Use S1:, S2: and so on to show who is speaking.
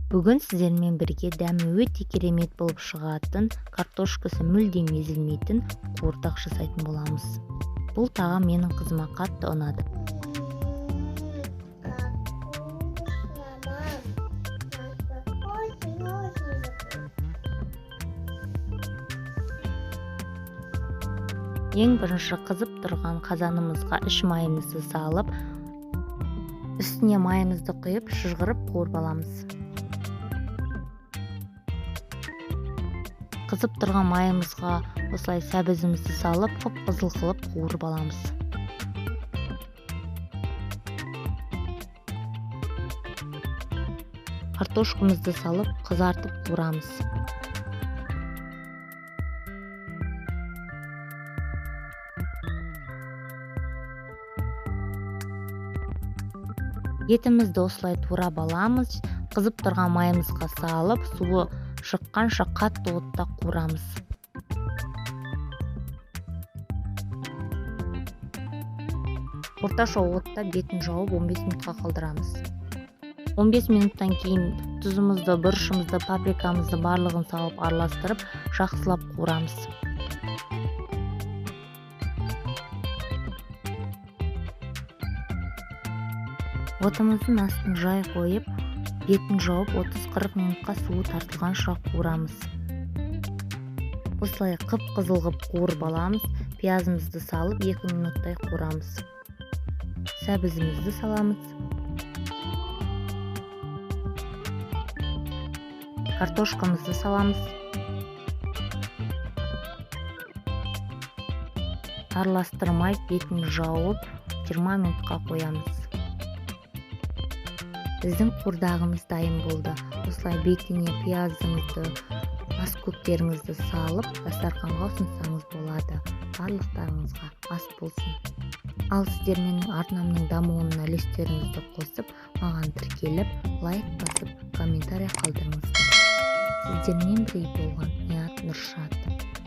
S1: Бүгін сіздермен бірге дәмі өте керемет болып шығатын, картошкасы мүлдем езілмейтін қуырдақ жасайтын боламыз. Бұл тағам менің қызыма қатты ұнады. Ең бірінші қызып тұрған қазанымызға іш майымызды салып, үстіне майымызды құйып, шыжғырып қуырып аламыз. Қызып тұрған майымызға осылай сәбізімізді салып, қып-қызыл қылып қуырып аламыз. Картошкамызды салып, қызартып қуырамыз. Етімізді осылай турап аламыз, қызып тұрған майымызға салып, суы шыққанша қатты отта қуырамыз. Орташа отта бетін жауып 15 минутқа қалдырамыз. 15 минуттан кейін тұзымызды, бұрышымызды, паприкамызды барлығын салып араластырып, жақсылап қуырамыз. Отымыздың астын жай қойып, бетін жауып 30-40 минутқа суы тартылғанша қуырамыз. Осылай қып-қызыл қылып қуырып аламыз. Пиязымызды салып 2 минуттай қуырамыз. Сәбізімізді саламыз. Картошкамызды саламыз. Араластырмай бетін жауып 20 минутқа қоямыз. Біздің қуырдағымыз дайын болды. Осылай бетіне пиязыңызды, ас көктеріңізді салып, дастарханға ұсынсаңыз болады. Барлықтарыңызға ас болсын. Ал сіздер менің арнамның дамуына үлестеріңізді қосып, маған тіркеліп, лайк басып, комментарий қалдырыңыздар. Сіздермен бірге болған Ният Нұршат.